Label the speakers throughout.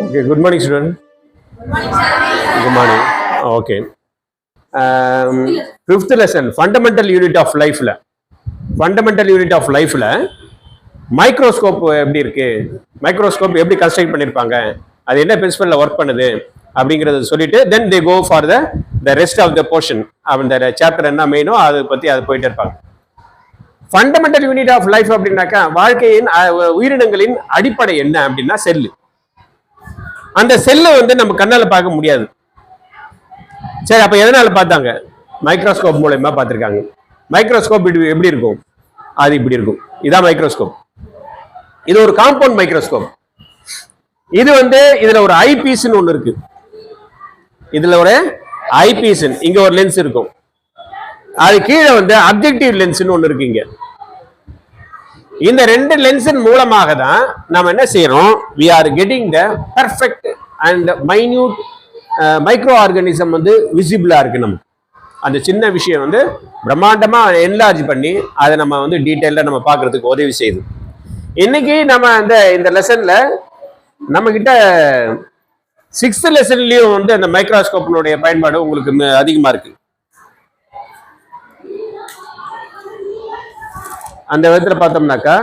Speaker 1: Okay, good morning, student. Good morning. Okay. Fifth lesson, fundamental unit of life. Fundamental unit of life. Microscope எப்படி இருக்கு, microscope எப்படி construct பண்ணியிருப்பாங்க, அது என்ன பிரின்சிபல்ல work பண்ணுது அப்படிங்கிறத சொல்லிட்டு then they go for the rest of the portion. அந்த சாப்டர் என்ன மெயினோ அதை பற்றி அது போயிட்டே இருப்பாங்க. ஃபண்டமெண்டல் யூனிட் ஆஃப் லைஃப் அப்படின்னாக்கா வாழ்க்கையின் உயிரினங்களின் அடிப்படை என்ன அப்படின்னா செல்லு. அந்த செல்லை வந்து நம்ம கண்ணால பார்க்க முடியாது. சரி, அப்ப எதனால பார்த்தாங்க? மைக்ரோஸ்கோப் மூலமா பார்த்திருக்காங்க. மைக்ரோஸ்கோப் எப்படி இருக்கும்? அது இப்படி இருக்கும். இதான் மைக்ரோஸ்கோப். இது ஒரு காம்பவுண்ட் மைக்ரோஸ்கோப். இது வந்து இதுல ஒரு ஐ பீஸ்ன்னு ஒண்ணு இருக்கு. இதுல ஒரு ஐ பீஸ், இங்க ஒரு லென்ஸ் இருக்கும். அது கீழே வந்து அப்ஜெக்டிவ் லென்ஸ்ன்னு ஒண்ணு இருக்கு. இங்க இந்த ரெண்டு லென்ஸின் மூலமாக தான் நம்ம என்ன செய்யறோம், we are getting the perfect and minute micro organism வந்து விசிபிளா இருக்கு. நமக்கு அந்த சின்ன விஷயம் வந்து பிரம்மாண்டமா என்லார்ஜ் பண்ணி அதை நம்ம வந்து டீட்டெயிலா நம்ம பார்க்கறதுக்கு உதவி செய்யுது. இன்னைக்கு நம்ம இந்த லெசன்ல நம்ம கிட்ட 6th லெசன்லயும் வந்து அந்த மைக்ரோஸ்கோப்பினுடைய பயன்பாடு உங்களுக்கு அதிகமா இருக்கு. அந்த விதத்துல பார்த்தோம்னாக்கா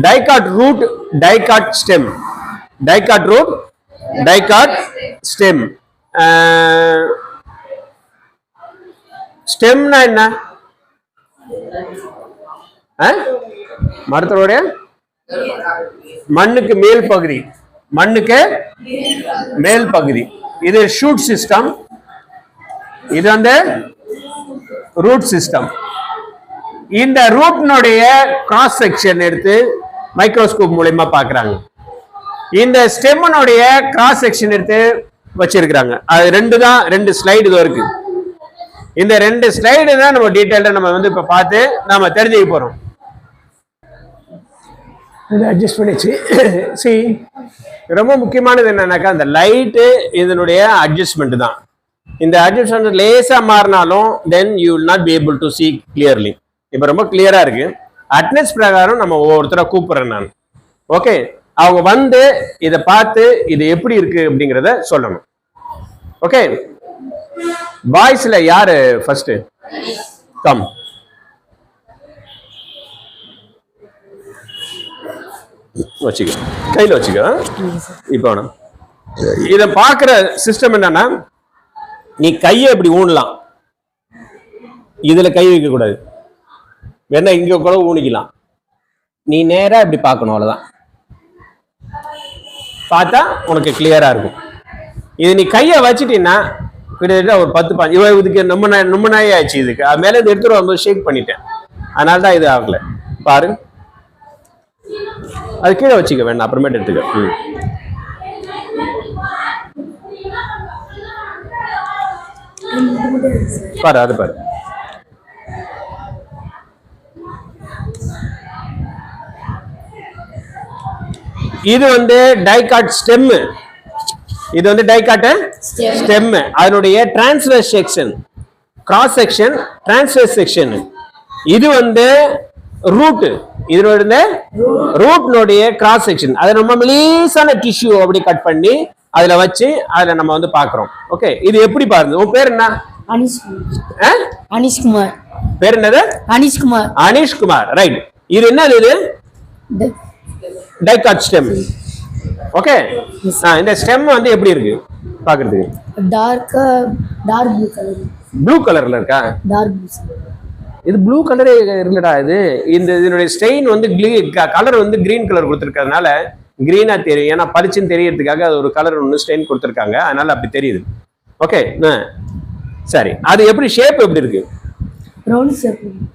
Speaker 1: dicot root, dicot stem, dicot root, dicot stem. ஸ்டெம்னா என்ன? மரத்தோடைய மண்ணுக்கு மேல் பகுதி, மண்ணுக்கு மேல் பகுதி. இது ஷூட் சிஸ்டம், இது வந்து ரூட் சிஸ்டம். இந்த ரூட்னுடைய கிராஸ் செக்ஷன் எடுத்து மைக்ரோஸ்கோப் மூலமா பாக்குறாங்க. இந்த ஸ்டெம்னுடைய கிராஸ் செக்ஷன் எடுத்து வச்சிருக்கிறாங்க. அது ரெண்டு ஸ்லைடு இதோ இருக்கு. இந்த 2 ஸ்லைடு தான் நம்ம டீடைலா நம்ம வந்து இப்ப பார்த்து நாம தெரிஞ்சுக்க போறோம். அட்ஜஸ்ட் பண்ணிச்சு. சரி, ரொம்ப முக்கியமானது என்னன்னாக்கா அந்த லைட்டு இதனுடைய அட்ஜஸ்ட்மெண்ட் தான். இந்த அட்ஜஸ்ட்மெண்ட் லேசா மாறினாலும் then you will not be able to see clearly. இப்ப ரொம்ப கிளியரா இருக்கு. அட்டெண்டன்ஸ் பிரகாரம் நம்ம ஒவ்வொருத்தரை கூப்பிடுறேன் நான். ஓகே, அவங்க வந்து இதை பார்த்து இது எப்படி இருக்கு அப்படிங்கிறத சொல்லணும். ஓகே, பாய்ஸ்ல யாரு ஃபர்ஸ்ட்? கம். வச்சுக்க, கையில வச்சுக்க. இப்போ இதை பார்க்குற சிஸ்டம் என்னன்னா, நீ கையை இப்படி ஊனலாம், இதுல கை வைக்க கூடாது. வேணா இங்க கூட ஊனிக்கலாம். நீ நேரா இப்படி பார்க்கணும், அவ்வளவுதான். பார்த்தா உனக்கு கிளியரா இருக்கும். இது நீ கையை வச்சுட்டீங்கன்னா கிட்டத்தட்ட ஒரு 10-15 இதுக்கு ரொம்ப நாய் ஆச்சு. இதுக்கு அது மேலே எடுத்துட்டு வரும்போது ஷேக் பண்ணிட்டேன், அதனால தான் இது ஆகல. பாரு, அது கீழே வச்சுக்க வேண்டாம், அப்புறமேட்டு எடுத்துக்க. பாரு, அது பாரு. இது வந்து டைகாட் ஸ்டெம். இது வந்து டைகாட் ஸ்டெம். அதனுடைய transverse section, cross section, transverse section. இது வந்து ரூட். இதனுடைய ரூட்னுடைய கிராஸ் செக்ஷன். அதை நம்ம மெலிசான டிஷ்யூ அப்படி கட் பண்ணி அதுல வச்சு அதுல நம்ம வந்து பாக்குறோம். ஓகே, இது எப்படி பாருங்க. உன் பேர் என்ன?
Speaker 2: அனிஷ்குமார்.
Speaker 1: பேர் என்னது?
Speaker 2: அனிஷ்குமார்.
Speaker 1: அனிஷ்குமார், ரைட். இது என்னது? இது டைகாட் ஸ்டெம். ஓகே, இந்த ஸ்டெம் வந்து எப்படி இருக்கு பாக்குறதுக்கு? Dark
Speaker 2: blue colour.
Speaker 1: ப்ளூ கலர்ல இருக்கா?
Speaker 2: Dark blue.
Speaker 1: இது ப்ளூ கலரே இல்லடா. இதனுடைய ஸ்டெயின் வந்து கலர் வந்து கிரீன் கலர் கொடுத்துருக்கிறதுனால கிரீனா தெரியும். ஏன்னா பளிச்சுன்னு தெரியறதுக்காக அது ஒரு கலர் ஒன்று ஸ்டெயின் கொடுத்துருக்காங்க, அதனால அப்படி தெரியுது. ஓகே, சரி. அது எப்படி ஷேப் எப்படி இருக்கு?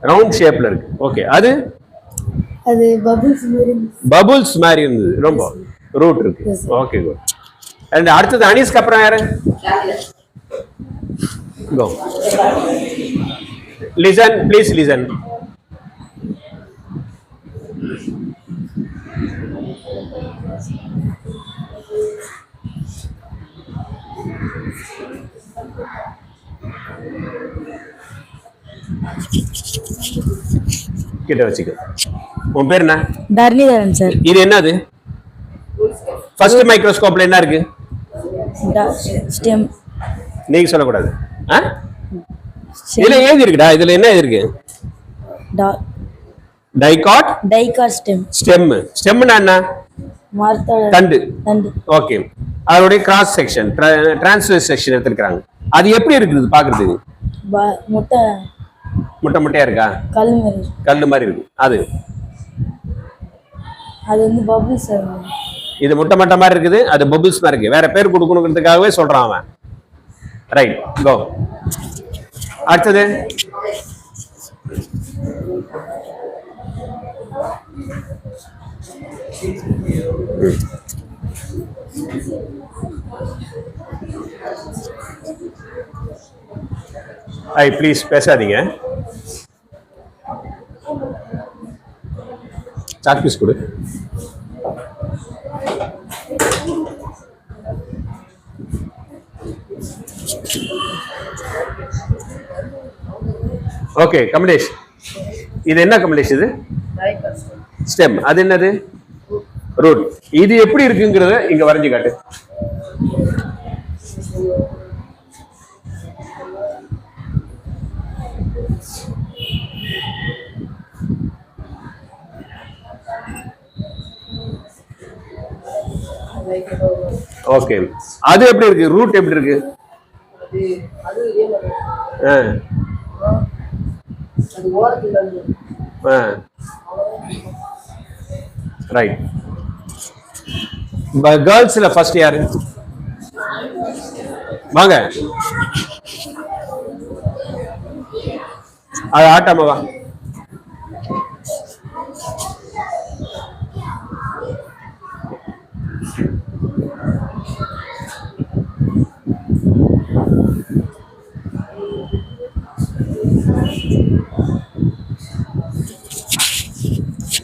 Speaker 1: ரவுண்ட் ஷேப்ல இருக்கு. ஓகே, அது பபுள்ஸ் மாதிரி இருந்தது. ரொம்ப ரூட் இருக்கு. Okay, good. அண்ட் அடுத்தது அனீஸ்க்கு அப்புறம் யாரு? கோ. Listen, please listen. கிட்ட வச்சுக்க. உன் பேர் என்ன?
Speaker 2: தர்ணிதரன் சார்.
Speaker 1: இது என்னது? ஃபர்ஸ்ட் மைக்ரோஸ்கோப்ல என்ன இருக்கு?
Speaker 2: ஸ்டெம்.
Speaker 1: நீங்க சொல்லக்கூடாது. இதுல ஏது இருக்குடா? இதுல என்ன இருக்கு? டைகாட்.
Speaker 2: Dicot stem.
Speaker 1: ஸ்டெம்னா என்ன? தண்டு. ஓகே. அதோடைய கிராஸ் செக்ஷன், டிரான்ஸ்வர்ஸ் செக்ஷன் எடுத்துக்கிறாங்க. அது எப்படி இருக்குது பாக்குறதுக்கு?
Speaker 2: முட்டை
Speaker 1: முட்டையா இருக்கா? கல்லு மாதிரி இருக்கு. அது
Speaker 2: வந்து பபிள்ஸ்.
Speaker 1: இது முட்டை மாதிரி இருக்குது, அது பபிள்ஸ் மாதிரி இருக்கு. வேற பேர் கொடுக்கணுங்கிறதுக்காகவே சொல்றான் அவன். ரைட், கோ. அடுத்தது ப்ளீஸ் பேசாதீங்க. சாக் பீஸ் கொடு. ஓகே கமலேஷ், இது என்ன கமலேஷ்? இது ஸ்டெம். அது என்னது? ரூட். இது எப்படி இருக்குங்கிறத இங்க வரைஞ்சு காட்டு. ஓகே, அது எப்படி இருக்கு? ரூட் எப்படி இருக்கு? ரைட். கேர்ள்ஸ்ல ஃபர்ஸ்ட் யாரு? வாங்க, அது ஆட்டாம வா.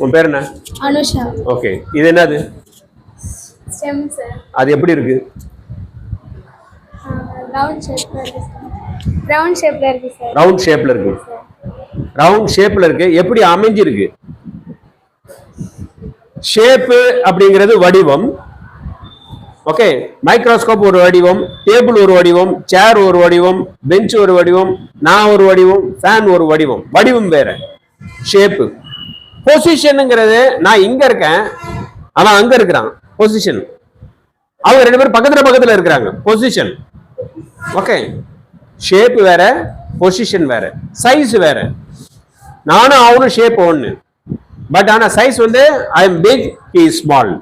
Speaker 1: உன் பேர் என்ன?
Speaker 2: அனுஷா.
Speaker 1: ஓகே, இது என்னது?
Speaker 2: Stem sir.
Speaker 1: அது எப்படி இருக்கு?
Speaker 2: ரவுண்ட் ஷேப்ல இருக்கு சார். ரவுண்ட் ஷேப்ல இருக்கு சார்.
Speaker 1: ரவுண்ட் ஷேப்ல இருக்கு. ரவுண்ட் ஷேப்ல இருக்கு. எப்படி அமைஞ்சிருக்கு? ஷேப் அப்படிங்கிறது வடிவம். ஓகே, மைக்ரோஸ்கோப் ஒரு வடிவம், டேபிள் ஒரு வடிவம், சேர் ஒரு வடிவம், பெஞ்ச் ஒரு வடிவம், நான் ஒரு வடிவம், ஃபேன் ஒரு வடிவம். வடிவம் வேற, ஷேப்பு. பொசிஷனுங்கிறது நான் இங்க இருக்கேன், அவன் அங்க இருக்கிறான். பொசிஷன். அவங்க ரெண்டு பேரும் பக்கத்துல இருக்கிறாங்க. பொசிஷன். ஓகே, ஷேப் வேற, பொசிஷன் வேற, சைஸ் வேற. நானும் அவனும் ஷேப் ஒன்னு, பட் ஆனா சைஸ் வந்து I am big, he is small.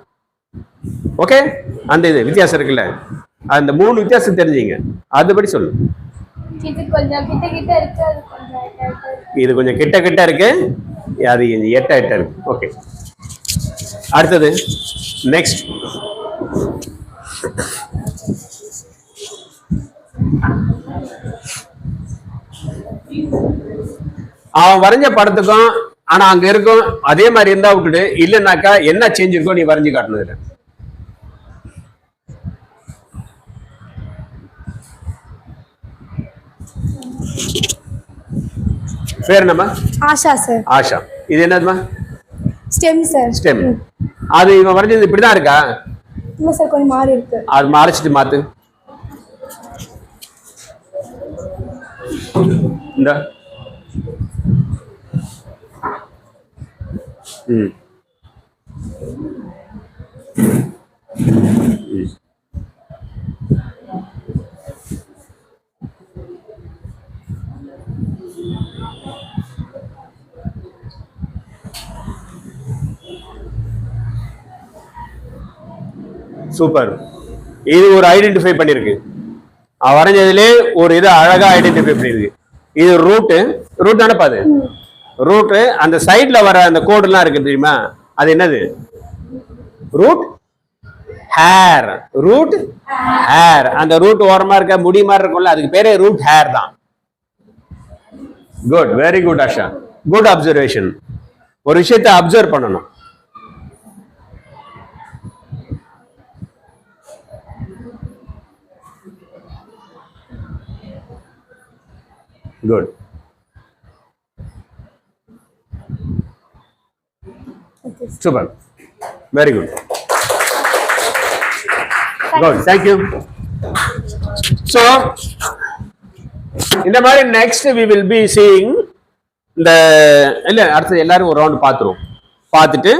Speaker 1: Okay, அந்த இது வித்தியாசம் இருக்குல்ல, அந்த மூணு வித்தியாசம் தெரிஞ்சுங்க. அதுபடி சொல்லு.
Speaker 2: இது கொஞ்சம் கிட்ட கிட்ட இருக்கு, அது கொஞ்சம் எட்ட இருக்கு.
Speaker 1: இது கொஞ்சம் கிட்ட கிட்ட இருக்கு, அது எட்ட இருக்கு. ஓகே, அடுத்தது நெக்ஸ்ட். அவன் வரைஞ்ச படத்துக்கும் ஆனா அங்க இருக்கும் அதே மாதிரி இருந்தா விட்டுட்டு, இல்லைன்னாக்கா என்ன சேஞ்ச் இருக்கோ நீ வரைஞ்சு காட்டணும். பேர் என்னம்மா?
Speaker 2: ஆஷா சார்.
Speaker 1: ஆஷா. இது என்னதுமா?
Speaker 2: Stem sir.
Speaker 1: ஸ்டெம். அது இவன் வரைஞ்சது இப்படிதான் இருக்கா?
Speaker 2: இல்ல சார், கொஞ்சம் மாறி இருக்கு.
Speaker 1: அது மறைச்சிட்டு மாத்து. இந்த சூப்பர். இது ஒரு ஐடென்டிஃபை பண்ணிருக்கு. வரைஞ்சதுலே ஒரு இதை அழகா ஐடென்டிஃபை பண்ணிருக்கு. இது ரூட்டு. ரூட் தானப்பா? அது ரூட்டு. அந்த சைட்ல வர அந்த கோடுலாம் இருக்கு தெரியுமா, அது என்னது? Root hair. Root hair. அந்த ரூட் ஓரமா இருக்க முடி மாதிரி இருக்கும்ல, அதுக்கு பேரே ரூட் ஹேர் தான். Good, very good Asha. Good observation. ஒரு விஷயத்தை அப்சர்வ் பண்ணணும். Good. Super, very good, good, thank you. So இந்த மாதிரி next we will be seeing இந்த இல்லை அடுத்தது எல்லாரும் ஒரு ரவுண்ட் பார்த்துருவோம். பார்த்துட்டு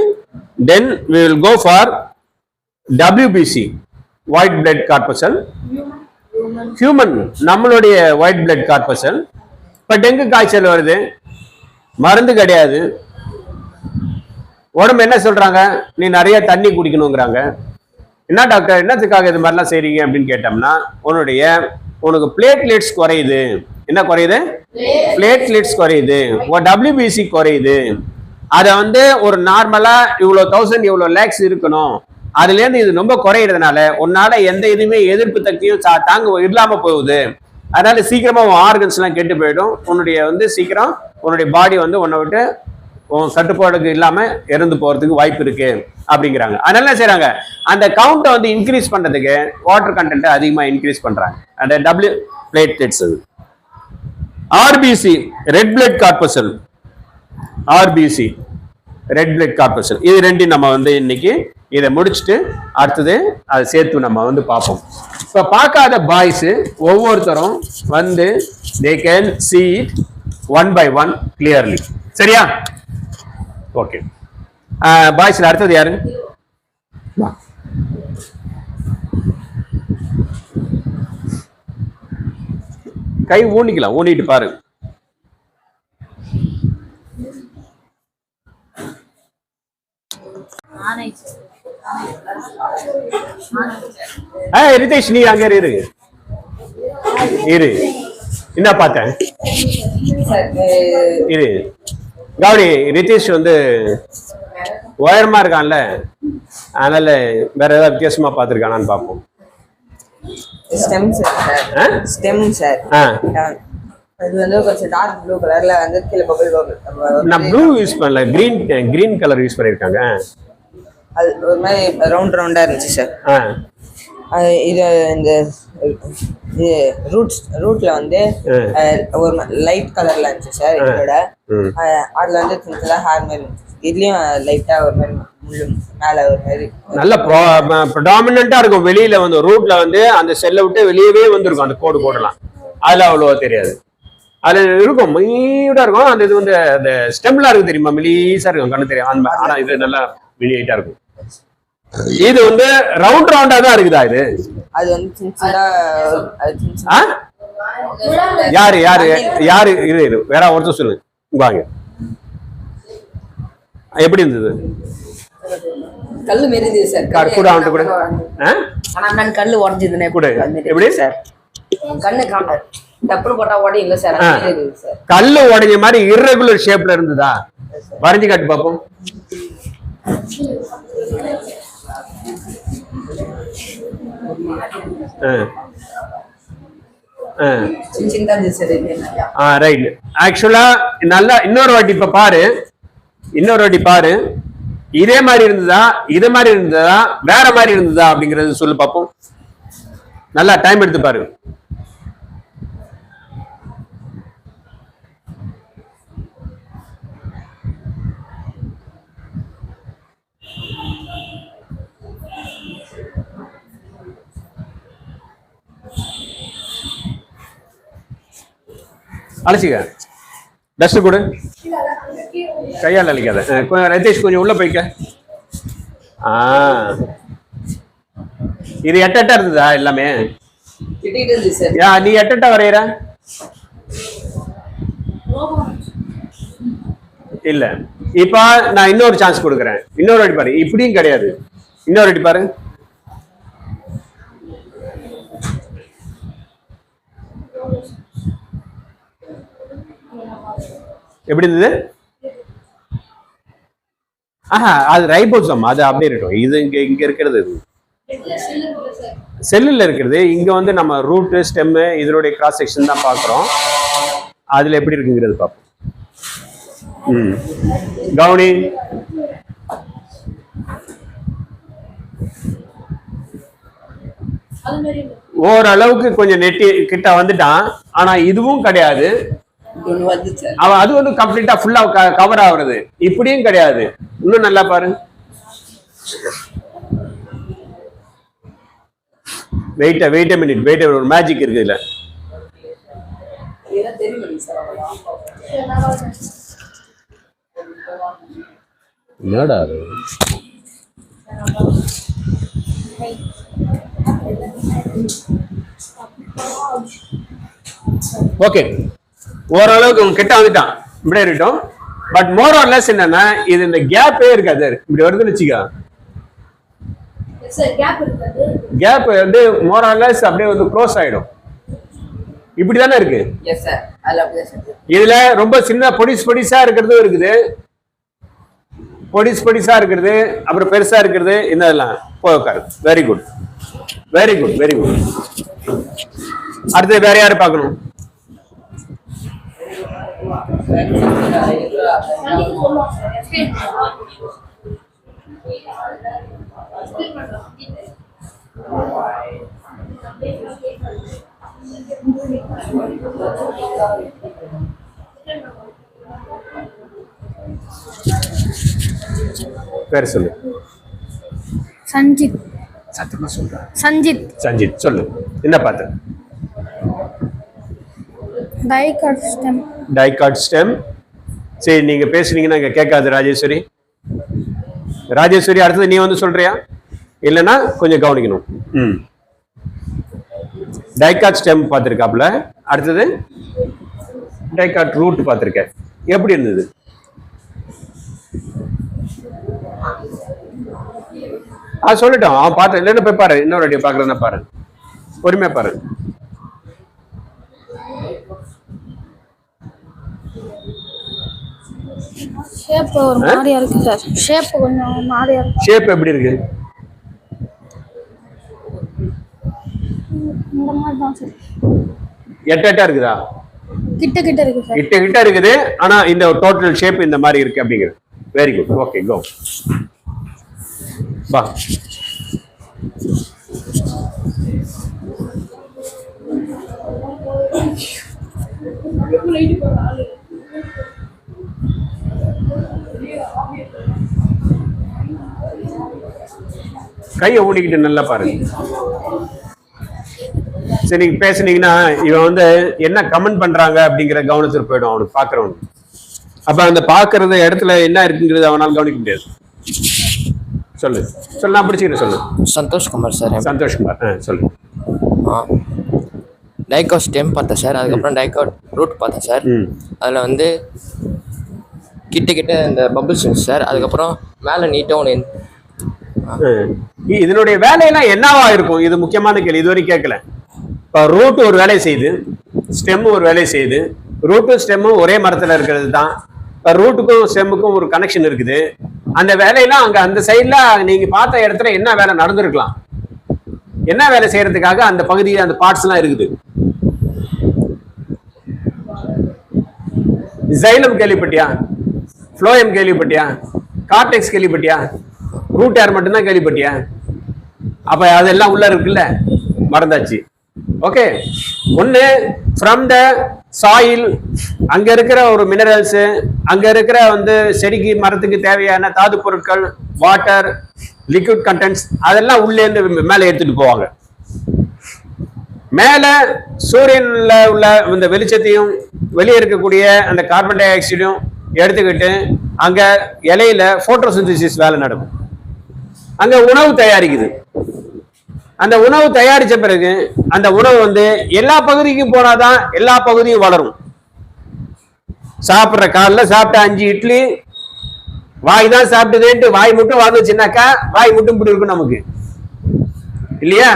Speaker 1: then we will go for WBC white blood corpuscle, human நம்மளுடைய ஒயிட் பிளட் கார்பசல். இப்போ டெங்கு காய்ச்சல் வருது, மருந்து கிடையாது, உடம்பு என்ன சொல்றாங்க, நீ நிறைய தண்ணி குடிக்கணுங்கிறாங்க. என்ன டாக்டர் என்னத்துக்காக இது மாதிரிலாம் செய்றீங்க அப்படின்னு கேட்டோம்னா, உனக்கு பிளேட்லெட்ஸ் குறையுது. என்ன குறையுது? பிளேட்லெட்ஸ் குறையுது, WBC குறையுது. அதை வந்து ஒரு நார்மலா இவ்வளோ 1000 இவ்வளோ லேக்ஸ் இருக்கணும், அதுலேருந்து இது ரொம்ப குறையிறதுனால உன்னால எந்த இதுவுமே எதிர்ப்பு சக்தியும் தாங்க இல்லாம போகுது. அதனால சீக்கிரமா உன் ஆர்கன்ஸ் எல்லாம் கெட்டு போயிடும், உன்னுடைய வந்து சீக்கிரம் உன்னுடைய பாடி வந்து உன்னை விட்டு உன் கட்டுப்பாடுக்கு இல்லாம இறந்து போறதுக்கு வாய்ப்பு இருக்கு அப்படிங்கிறாங்க. அதனால என்ன செய்யறாங்க, அந்த கவுண்டை வந்து இன்க்ரீஸ் பண்றதுக்கு வாட்டர் கண்டென்ட் அதிகமா இன்க்ரீஸ் பண்றாங்க. அந்த டபிள்யூ பிளேட்லெட்ஸ். அது RBC red blood corpuscle, RBC red blood corpuscle, இது ரெண்டையும் நம்ம வந்து இன்னைக்கு இதை முடிச்சுட்டு அடுத்தது அதை சேர்த்து நம்ம வந்து பார்ப்போம். இப்போ பார்க்காத பாய்ஸ் ஒவ்வொருத்தரும் வந்து they can see it one by one clearly. சரியா? ஓகே. பாய்ஸ்ல அடுத்தது யாரு? கை ஊனிக்கலாம், ஊனிட்டு பாரு. ரிதேஷ் நீ அங்க இரு இரு, என்ன பார்த்தேன் இரு. கௌரி, ரிதேஷ் வந்து உயரமா இருக்கான்ல, அதனால வேற ஏதாவது வித்தியாசமா பார்த்துருக்கானான்னு பார்ப்போம்.
Speaker 3: Stem sir, stem sir. அது வந்து கொஞ்சம் டார்க் ப்ளூ கலர்ல வந்து கீழ பபிள் பபிள்.
Speaker 1: நான் ப்ளூ யூஸ் பண்ணல, கிரீன் கலர் யூஸ் பண்ணிருக்காங்க.
Speaker 3: அது ஒரு மாதிரி ரவுண்ட் ரவுண்டா இருந்துச்சு சார். இது இந்த ரூட்ல வந்து ஒரு லைட் கலர்ல இருந்துச்சு சார். இதோட அதுல வந்து சின்னதா ஹேர் மாதிரி இருந்துச்சு. இதுலயும் லைட்டா ஒரு மாதிரி மேல ஒரு மாதிரி
Speaker 1: நல்ல ப்ரெடாமினன்ட்டா இருக்கும். வெளியில வந்து ரூட்ல வந்து அந்த செல்லை விட்டு வெளியவே வந்துருக்கும் அந்த கோடு போடலாம். அதுல அவ்வளவா தெரியாது, அது இருக்கும் மையூட்டா இருக்கும். அந்த இது வந்து அந்த ஸ்டெம்லாம் இருக்கு தெரியுமா, மெலிசா இருக்கும், கண்ணு தெரியும். அந்த ஆனா இது நல்லா வெளியிட்டா இருக்கும். இது வந்து ரவுண்ட் ரவுண்டா தான் இருக்குதா இது?
Speaker 3: அது வந்து சின்னதா
Speaker 1: யாரு யாரு யாரு இது வேற ஒருத்தர் சொல்லு வாங்க. எப்படி இருந்தது?
Speaker 3: கல்லு மாரி இருந்துது சார்.
Speaker 1: கூட அவன்கிட்ட கூட
Speaker 3: ஆனா நான் கல்லு உடைஞ்சதுனே
Speaker 1: கூட. எப்படி சார்?
Speaker 3: கண்ணு காண டப்புனு போட்டா உடை இல்ல சார்.
Speaker 1: கல்லு உடைஞ்ச மாதிரி இர்ரெகுலர் ஷேப்ல இருந்ததா? வரைஞ்சு காட்டு பாப்போம். ரைட். ஆக்சுவலா நல்லா இன்னொரு வாட்டி இப்ப பாரு, இன்னொரு வாட்டி பாரு. இதே மாதிரி இருந்ததா, இதே மாதிரி இருந்ததா, வேற மாதிரி இருந்ததா அப்படிங்கறது சொல்லு பாப்போம். நல்லா டைம் எடுத்து பாரு. அழைச்சிக்க, டஸ்ட் கொடு, கையால் அழிக்காத. ரதீஷ் கொஞ்சம் உள்ள போய்க்க. இது எட்டா இருந்ததா எல்லாமே? நீ எட்டா வரையற இல்ல. இப்ப நான் இன்னொரு சான்ஸ் கொடுக்குறேன். இன்னொரு வாட்டி பாரு. இப்படியும் கிடையாது, இன்னொரு வாட்டி பாரு. எப்படி இருந்தது? அது ரைபோசம், அது அப்படியே இருக்கும். இது இங்க இருக்கிறது செல்லுல இருக்கிறது. இங்க வந்து நம்ம ரூட் ஸ்டெம் இதனுடைய கிராஸ் செக்ஷன் தான் பாக்குறோம். அதுல எப்படி இருக்குங்கிறது பார்ப்போம். கவுனி, ஓரளவுக்கு கொஞ்சம் நெட்டி கிட்ட வந்துட்டான். ஆனா இதுவும் கிடையாது, அது வந்து கம்ப்ளீட்டா ஃபுல்லா கவர் ஆகுறது. இப்படியும் கிடையாது. இன்னும் நல்லா பாரு. வெயிட் மினிட் ஒரு மேஜிக் இருக்கு இதுல. என்னடா அது? ஓகே, ஓரளவுக்கு உங்க கிட்ட வந்துட்டான், இப்படியே இருக்கட்டும். பட் மோர் ஆர் லெஸ் என்னன்னா, இது இந்த கேப்பே இருக்காது, இப்படி வருதுன்னு வச்சுக்கோ. கேப் வந்து மோர் ஆர் லெஸ் அப்படியே வந்து க்ளோஸ் ஆயிடும். இப்படிதானே இருக்கு. இதுல ரொம்ப சின்ன பொடிசா இருக்கிறதும் இருக்குது, பொடிசா இருக்கிறது, அப்புறம் பெருசா இருக்கிறது, இதெல்லாம் போய் உட்காரு. Very good. அடுத்து வேற யாரு பார்க்கணும்? பேர் சொல்லு.
Speaker 2: சஞ்சித்.
Speaker 1: சத்தியமா சொல்ற. சஞ்சித் சொல்லு, என்ன பார்த்த? Dicot stem. சரி, நீங்க பேசுனீங்கன்னா இங்க கேட்காது ராஜேஸ்வரி. அடுத்தது நீ வந்து சொல்றியா? இல்லைன்னா கொஞ்சம் கவனிக்கணும். டைகாட் ஸ்டெம் பார்த்திருக்காப்ல. அடுத்தது டைகாட் ரூட் பார்த்திருக்க. எப்படி இருந்தது? சொல்லிட்டோம், அவன் பார்த்து. இல்லைன்னு போய் பாரு, இன்னொரு அடியை பார்க்கறதுன்னா பாரு, பொறுமையா பாரு.
Speaker 2: ஷேப் ஒரு மாதிரியா இருக்கு சார். ஷேப் கொஞ்சம் மாதிரியா இருக்கு.
Speaker 1: ஷேப் எப்படி இருக்கு?
Speaker 2: இந்த மாதிரி தான் சார்.
Speaker 1: எட்டா இருக்குதா?
Speaker 2: கிட்ட இருக்கு சார்.
Speaker 1: கிட்ட இருக்குது. ஆனா இந்த டோட்டல் ஷேப் இந்த மாதிரி இருக்கு அப்படிங்கிறது. Very good. ஓகே, கோ. வா. கையை ஊடிக்கிட்டு நல்லா பாருங்க. சரி, நீங்க பேசுனீங்கன்னா இவன் வந்து என்ன கமெண்ட் பண்றாங்க அப்படிங்கிற கவனத்தில் போயிடும் அவனுக்கு, பாக்குறவனுக்கு. அப்ப அந்த பாக்குறது இடத்துல என்ன இருக்குங்கிறது அவனால் கவனிக்க முடியாது. சொல்லு, நான் பிடிச்சிக்கிறேன். சொல்லு.
Speaker 4: சந்தோஷ்குமார் சார்.
Speaker 1: சந்தோஷ்குமார், சொல்லு.
Speaker 4: டைகாட் ஸ்டெம் பார்த்தேன் சார். அதுக்கப்புறம் டைகாட் ரூட் பார்த்தேன் சார். அதில் வந்து கிட்ட இந்த பபிள்ஸ் இருந்துச்சு சார். அதுக்கப்புறம் மேலே நீட்டாக ஒன்று.
Speaker 1: இதனுடைய வேலையெல்லாம் என்னவா இருக்கும்? இது முக்கியமான கேள்வி, இதுவரை கேட்கல. இப்போ ரூட் ஒரு வேலை செய்யுது, ஸ்டெம் ஒரு வேலை செய்யுது. ரூட்டும் ஸ்டெம்மும் ஒரே மரத்தில் இருக்கிறது தான். இப்போ ரூட்டுக்கும் ஸ்டெம்முக்கும் ஒரு கனெக்ஷன் இருக்குது. அந்த வேலையெல்லாம் அங்கே அந்த சைடில் நீங்கள் பார்த்த இடத்துல என்ன வேலை நடந்திருக்கலாம், என்ன வேலை செய்யறதுக்காக அந்த பகுதி, அந்த பார்ட்ஸ்லாம் இருக்குது. ஜைலம் கேள்விப்பட்டியா? ஃப்ளோயம் கேள்விப்பட்டியா? கார்டெக்ஸ் கேள்விப்பட்டியா? ரூட் ஏர் மட்டும்தான் கேள்விப்பட்டியா? அப்ப அதெல்லாம் உள்ள இருக்குல்ல, மறந்தாச்சு. ஓகே, ஒண்ணு ஃப்ரம் த சாயில், அங்க இருக்கிற ஒரு மினரல்ஸ், அங்க இருக்கிற வந்து செடிக்கு மரத்துக்கு தேவையான தாது பொருட்கள், வாட்டர், லிக்விட் கண்டென்ட்ஸ், அதெல்லாம் உள்ளே இருந்து மேலே எடுத்துட்டு போவாங்க. மேல சூரியன்ல உள்ள இந்த வெளிச்சத்தையும் வெளியே இருக்கக்கூடிய அந்த கார்பன் டை ஆக்சைடையும் எடுத்துக்கிட்டு அங்க இலையில போட்டோசிந்தசிஸ் வேலை நடக்கும். அங்க உணவு தயாரிக்குது. அந்த உணவு தயாரிச்ச பிறகு அந்த உணவு வந்து எல்லா பகுதிக்கும் போனாதான் எல்லா பகுதியும் வளரும். சாப்பிட்ற காலில் சாப்பிட்ட 5 இட்லி வாய் தான் சாப்பிட்டதுன்ட்டு வாய் மட்டும் வாழ்ந்துச்சுனாக்கா வாய் மட்டும் இப்படி இருக்கும் நமக்கு, இல்லையா?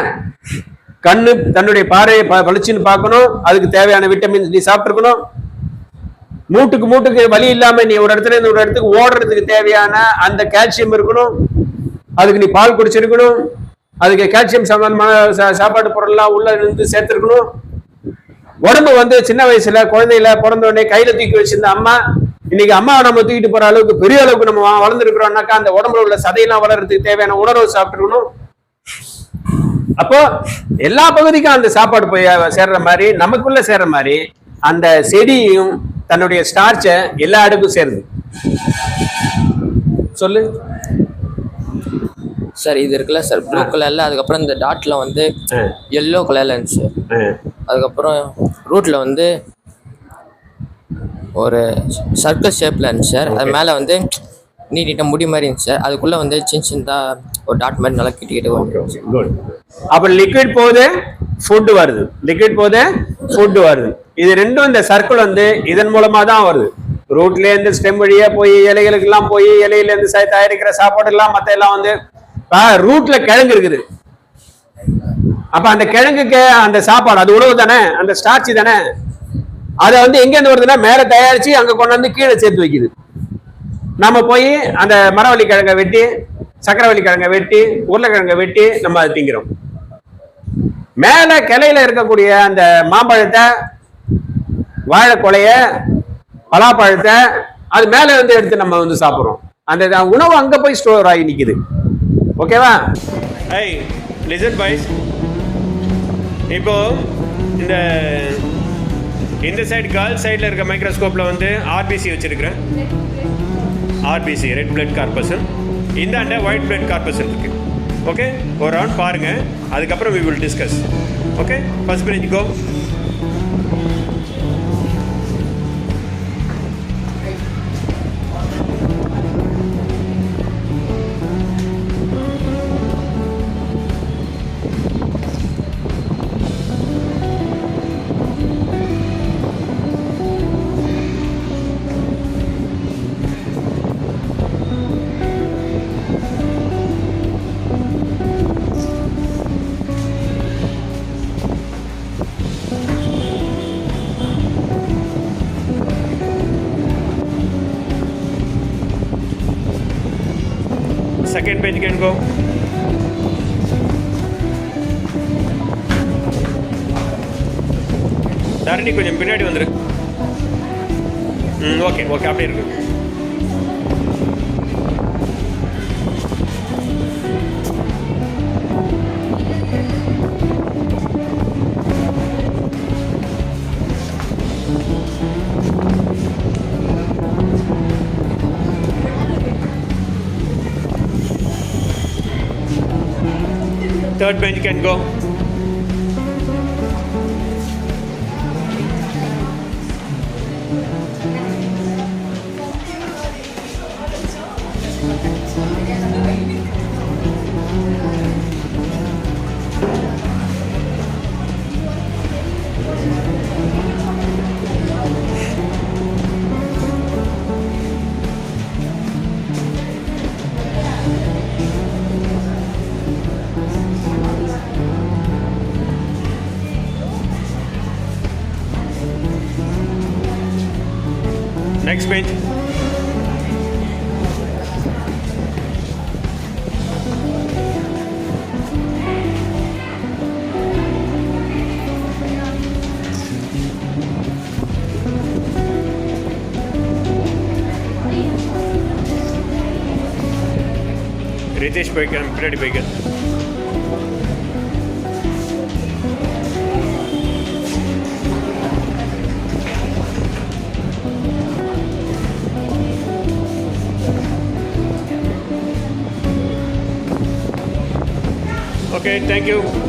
Speaker 1: கண்ணு தன்னுடைய பார்வையை பளிச்சுன்னு பார்க்கணும், அதுக்கு தேவையான விட்டமின்ஸ் நீ சாப்பிட்டுருக்கணும். மூட்டுக்கு வலி இல்லாம நீ ஒரு இடத்துல இருந்து ஒரு இடத்துக்கு ஓடுறதுக்கு தேவையான அந்த கால்சியம் இருக்கணும். அதுக்கு நீ பால் குடிச்சிருக்கணும். அதுக்கு கால்சியம் சம்பந்தமான சாப்பாடு பொருள்லாம் உள்ள இருந்து சேர்த்துருக்கணும். உடம்பு வந்து சின்ன வயசுல குழந்தையில பிறந்த உடனே கையில தூக்கி வச்சிருந்த அம்மா இன்னைக்கு அம்மாவை நம்ம தூக்கிட்டு போற அளவுக்கு பெரிய அளவுக்கு நம்ம வளர்ந்துருக்கிறோம்னாக்கா அந்த உடம்புல உள்ள சதையெல்லாம் வளர்றதுக்கு தேவையான உணர்வு சாப்பிட்டுருக்கணும். அப்போ எல்லா பகுதிக்கும் அந்த சாப்பாடு போய் சேர்ற மாதிரி, நமக்குள்ள சேர்ற மாதிரி அந்த செடியும் தன்னுடைய ஸ்டார்ச்சை எல்லா அடுக்கும் சேருது. சொல்லு.
Speaker 4: சார் இது இருக்குல்ல சார் ப்ளூ கலரில், அதுக்கப்புறம் இந்த டாட்டில் வந்து எல்லோ கலரில் இருந்துச்சு சார். அதுக்கப்புறம் ரூட்டில் வந்து ஒரு சர்க்கிள் ஷேப்பில் இருந்துச்சு சார். அது மேலே வந்து நீட்டாக முடி மாதிரி இருந்துச்சு சார். அதுக்குள்ளே வந்து சின்னதாக ஒரு டாட் மாதிரி நல்லா கிட்டிக்கிட்டு வந்து.
Speaker 1: குட். அப்போ லிக்விட் போகுது, ஃபுட்டு வருது, லிக்விட் போகுது, ஃபுட்டு வருது. இது ரெண்டும் இந்த சர்க்கிள் வந்து இதன் மூலமாக தான் வருது. ரூட்லேருந்து ஸ்டெம் வழியாக போய் இலைகளுக்கெல்லாம் போய் இலையிலேருந்து தயாரிக்கிற சாப்பாடு எல்லாம் மற்ற எல்லாம் வந்து ரூட்ல கிழங்கு இருக்குது. அப்ப அந்த கிழங்குக்கு அந்த சாப்பாடு அது உணவு தானே, அந்த ஸ்டார்ச் தானே, அதை வந்து எங்கேருந்து வருதுன்னா மேலே தயாரிச்சு அங்கே கொண்டு வந்து கீழே சேர்த்து வைக்குது. நம்ம போய் அந்த மரவள்ளி கிழங்கை வெட்டி, சக்கரவள்ளி கிழங்கை வெட்டி, உருளைக்கிழங்கை வெட்டி நம்ம அதை திங்கிறோம். மேலே கிளையில இருக்கக்கூடிய அந்த மாம்பழத்தை, வாழைக்கொலைய, பலாப்பழத்தை அது மேலே வந்து எடுத்து நம்ம வந்து சாப்பிட்றோம். அந்த உணவு அங்கே போய் ஸ்டோர் ஆகி நிற்குது. ஓகேவா? ஐ லிசன் பாய்ஸ், இப்போ இந்த சைடு கேர்ள்ஸ் சைடில் இருக்க மைக்ரோஸ்கோப்பில் வந்து ஆர்பிசி வச்சிருக்கிறேன். ஆர்பிசி ரெட் பிளட் கார்பஸன், இந்தாண்ட ஒயிட் பிளட் கார்பஸன் இருக்கு. ஓகே, ஒரு ரவுண்ட் பாருங்க, அதுக்கப்புறம் we will discuss. Okay, first page go. Second page can go. Dharani கொஞ்சம் பின்னாடி வந்துரு. ஓகே ஓகே, அப்படியே இருக்கு. Third bench can go. Next bench. Ritesh Paikar, Pinnadi Paikar. Okay, thank you.